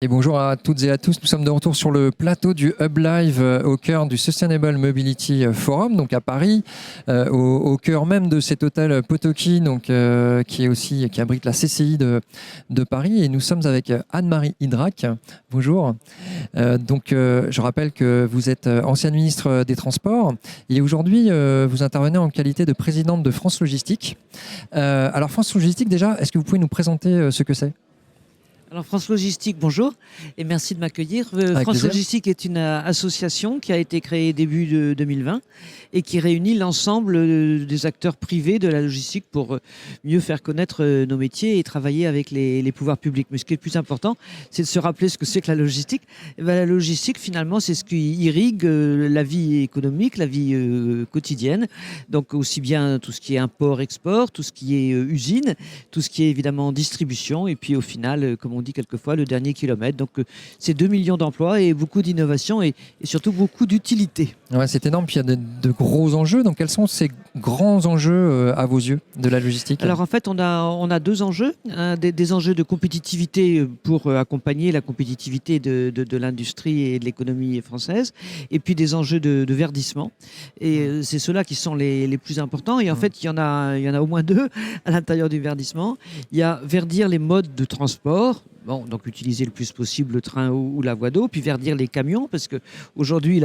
Et bonjour à toutes et à tous. Nous sommes de retour sur le plateau du Hub Live au cœur du Sustainable Mobility Forum, donc à Paris, au cœur même de cet hôtel Potoki, donc qui abrite la CCI de Paris. Et nous sommes avec Anne-Marie Idrac. Bonjour. Je rappelle que vous êtes ancienne ministre des Transports et aujourd'hui vous intervenez en qualité de présidente de France Logistique. Alors France Logistique, déjà, est-ce que vous pouvez nous présenter ce que c'est ? Alors France Logistique, bonjour et merci de m'accueillir. France Logistique est une association qui a été créée début de 2020 et qui réunit l'ensemble des acteurs privés de la logistique pour mieux faire connaître nos métiers et travailler avec les pouvoirs publics. Mais ce qui est le plus important, c'est de se rappeler ce que c'est que la logistique. Et bien, la logistique, finalement, c'est ce qui irrigue la vie économique, la vie quotidienne. Donc aussi bien tout ce qui est import-export, tout ce qui est usine, tout ce qui est évidemment distribution et puis au final, comme on dit quelquefois, le dernier kilomètre. Donc c'est 2 millions d'emplois et beaucoup d'innovation et surtout beaucoup d'utilité. Ouais, c'est énorme. Puis il y a de gros enjeux. Donc quels sont ces grands enjeux à vos yeux de la logistique ? Alors en fait, on a deux enjeux. Des enjeux de compétitivité pour accompagner la compétitivité de l'industrie et de l'économie française. Et puis des enjeux de verdissement. Et c'est ceux-là qui sont les plus importants. Et en fait, il y en a au moins deux à l'intérieur du verdissement. Il y a verdir les modes de transport. Bon, donc utiliser le plus possible le train ou la voie d'eau, puis verdir les camions, parce qu'aujourd'hui,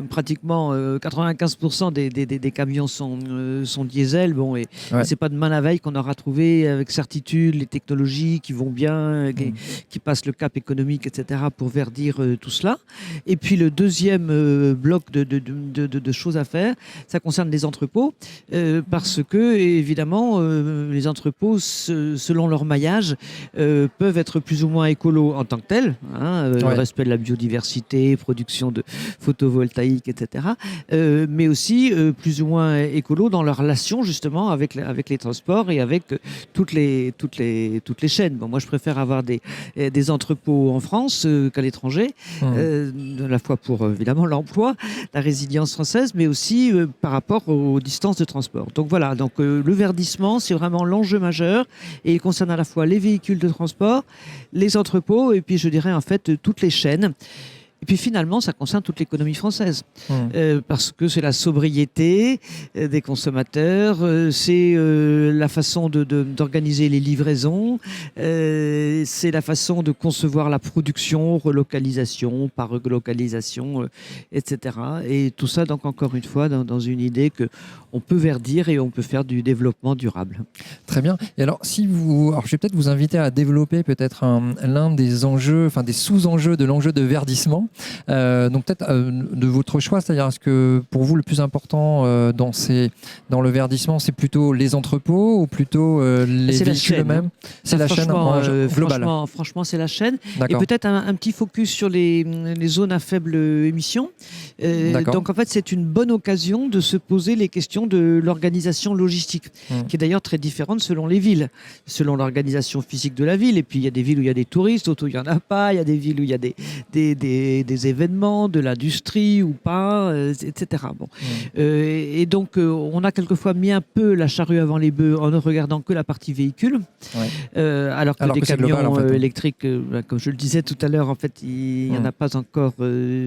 pratiquement 95% des camions sont diesel. Bon, et c'est pas demain la veille qu'on aura trouvé avec certitude les technologies qui vont bien, qui passent le cap économique, etc., pour verdir tout cela. Et puis le deuxième bloc de choses à faire, ça concerne les entrepôts, parce que, évidemment, les entrepôts, selon leur maillage, peuvent être plus ou moins écolo en tant que tel, le respect de la biodiversité, production de photovoltaïque, etc. Mais aussi plus ou moins écolo dans leur relation justement avec les transports et avec toutes les chaînes. Bon, moi, je préfère avoir des entrepôts en France qu'à l'étranger, à la fois pour évidemment l'emploi, la résilience française, mais aussi par rapport aux distances de transport. Donc voilà, le verdissement, c'est vraiment l'enjeu majeur et il concerne à la fois les véhicules de transport, les entrepôts et puis je dirais en fait toutes les chaînes. Et puis finalement, ça concerne toute l'économie française, parce que c'est la sobriété des consommateurs, c'est la façon d'organiser les livraisons, c'est la façon de concevoir la production, relocalisation par relocalisation, etc. Et tout ça, donc encore une fois, dans une idée qu'on peut verdir et on peut faire du développement durable. Très bien. Et alors, je vais peut-être vous inviter à développer peut-être l'un des enjeux, enfin des sous-enjeux de l'enjeu de verdissement. Donc peut-être de votre choix, c'est-à-dire est-ce que pour vous le plus important dans le verdissement, c'est plutôt les entrepôts ou plutôt les véhicules eux-mêmes ? C'est la chaîne globale. Franchement, c'est la chaîne. Et peut-être un petit focus sur les zones à faible émission. Donc en fait, c'est une bonne occasion de se poser les questions de l'organisation logistique, qui est d'ailleurs très différente selon les villes, selon l'organisation physique de la ville. Et puis il y a des villes où il y a des touristes, d'autres où il n'y en a pas. Il y a des villes où il y a des événements, de l'industrie ou pas, etc. Bon. Et donc, on a quelquefois mis un peu la charrue avant les bœufs en ne regardant que la partie véhicule, alors que des camions global, en fait, électriques, comme je le disais tout à l'heure, en fait, il n'y en a pas encore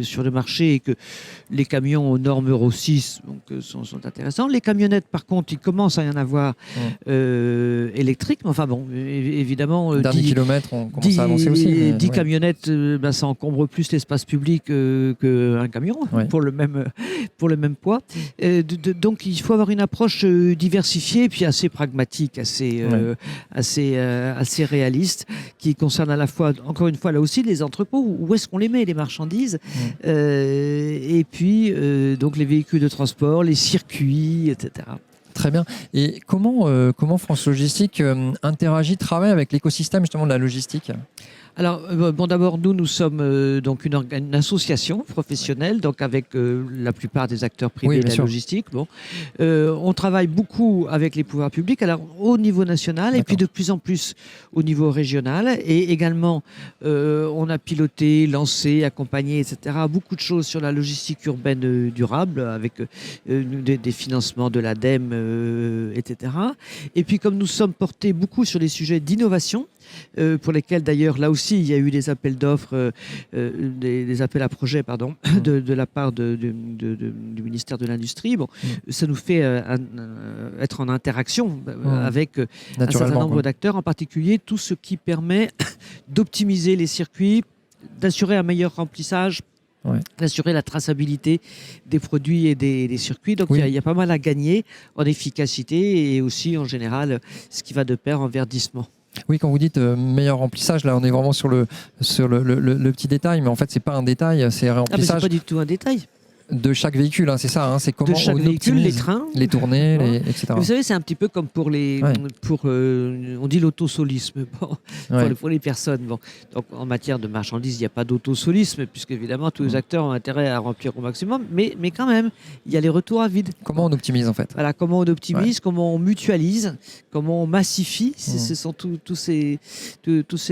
sur le marché et que les camions aux normes Euro 6 donc, sont intéressants. Les camionnettes, par contre, il commence à y en avoir électriques, mais enfin bon, évidemment... Dernier kilomètre, on commence à avancer aussi. 10 camionnettes, ça encombre plus l'espace public qu'un camion pour le même poids. Donc il faut avoir une approche diversifiée et puis assez pragmatique, assez réaliste, qui concerne à la fois, encore une fois, là aussi, les entrepôts, où est-ce qu'on les met, les marchandises, et puis donc les véhicules de transport, les circuits, etc. Très bien. Et comment France Logistique travaille avec l'écosystème justement de la logistique ? Alors, d'abord, nous sommes donc une association professionnelle, donc avec la plupart des acteurs privés de la logistique. Bon. On travaille beaucoup avec les pouvoirs publics, alors au niveau national et puis de plus en plus au niveau régional. Et également, on a piloté, lancé, accompagné, etc., beaucoup de choses sur la logistique urbaine durable, avec des financements de l'ADEME, etc. Et puis, comme nous sommes portés beaucoup sur les sujets d'innovation, pour lesquels d'ailleurs, là aussi, il y a eu des appels d'offres, des appels à projets, pardon, de la part du ministère de l'Industrie. Bon, ça nous fait être en interaction avec un certain nombre d'acteurs, en particulier tout ce qui permet d'optimiser les circuits, d'assurer un meilleur remplissage, d'assurer la traçabilité des produits et des circuits. Donc il y a pas mal à gagner en efficacité et aussi en général ce qui va de pair en verdissement. Oui, quand vous dites meilleur remplissage, là on est vraiment sur le petit détail, mais en fait c'est pas un détail, c'est un remplissage. Ah, mais c'est pas du tout un détail. De chaque véhicule, hein, c'est ça, hein, c'est comment de chaque on véhicule, optimise les trains, les tournées, etc. Vous savez, c'est un petit peu comme pour les, on dit l'autosolisme, pour les personnes. Bon. Donc en matière de marchandises, il n'y a pas d'autosolisme, puisque évidemment tous les acteurs ont intérêt à remplir au maximum, mais quand même, il y a les retours à vide. Comment on optimise en fait? Voilà, comment on optimise, comment on mutualise, comment on massifie. Ce sont toutes ces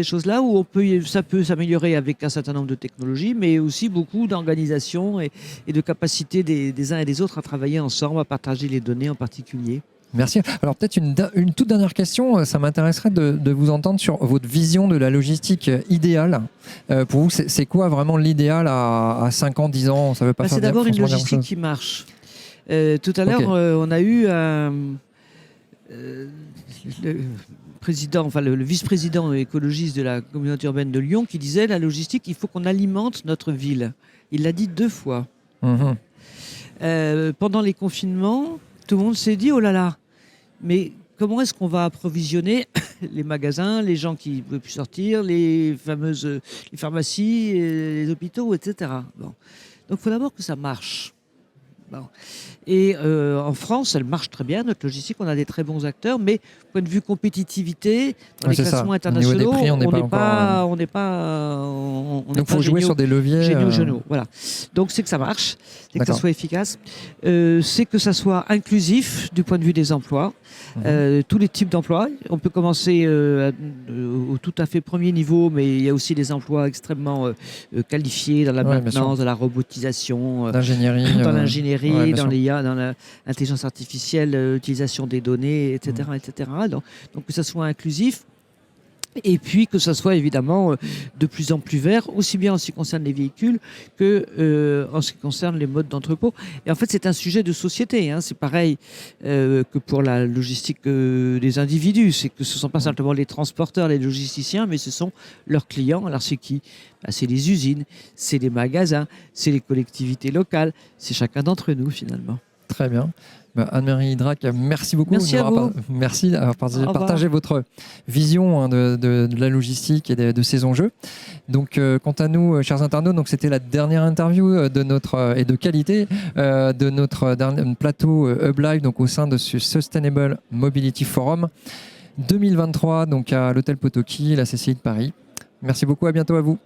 choses-là où ça peut s'améliorer avec un certain nombre de technologies, mais aussi beaucoup d'organisation et de capacité des uns et des autres à travailler ensemble, à partager les données en particulier. Merci. Alors peut-être une toute dernière question, ça m'intéresserait de vous entendre sur votre vision de la logistique idéale. Pour vous, c'est quoi vraiment l'idéal à 5 ans, 10 ans? Ça veut pas faire. C'est d'abord une logistique qui marche. Tout à l'heure, on a eu le président, enfin le vice-président écologiste de la communauté urbaine de Lyon qui disait la logistique, il faut qu'on alimente notre ville. Il l'a dit 2 fois. Pendant les confinements, tout le monde s'est dit oh là là, mais comment est-ce qu'on va approvisionner les magasins, les gens qui ne peuvent plus sortir, les pharmacies, les hôpitaux, etc. Bon. Donc il faut d'abord que ça marche. Bon. Et en France, elle marche très bien, notre logistique, on a des très bons acteurs, mais point de vue compétitivité, dans les classements internationaux, on n'est pas. Donc il faut jouer sur des leviers. Géniaux. Voilà. Donc c'est que ça marche, c'est que ça soit efficace, c'est que ça soit inclusif du point de vue des emplois, tous les types d'emplois. On peut commencer au tout à fait premier niveau, mais il y a aussi des emplois extrêmement qualifiés dans la maintenance, dans la robotisation, dans l'ingénierie, dans l'IA, dans l'intelligence artificielle, l'utilisation des données, etc. etc. Donc que ça soit inclusif. Et puis que ça soit évidemment de plus en plus vert, aussi bien en ce qui concerne les véhicules que en ce qui concerne les modes d'entrepôt. Et en fait, c'est un sujet de société. Hein. C'est pareil que pour la logistique des individus. C'est que ce ne sont pas simplement les transporteurs, les logisticiens, mais ce sont leurs clients. Alors c'est qui ? C'est les usines, c'est les magasins, c'est les collectivités locales, c'est chacun d'entre nous finalement. Très bien. Anne-Marie Drac, merci beaucoup. Merci à vous. Merci d'avoir partagé votre vision de la logistique et de ces enjeux. Donc, quant à nous, chers internautes, c'était la dernière interview et de qualité de notre dernier plateau Hub Live, donc au sein de ce Sustainable Mobility Forum 2023, donc à l'hôtel Potoki, la CCI de Paris. Merci beaucoup, à bientôt à vous.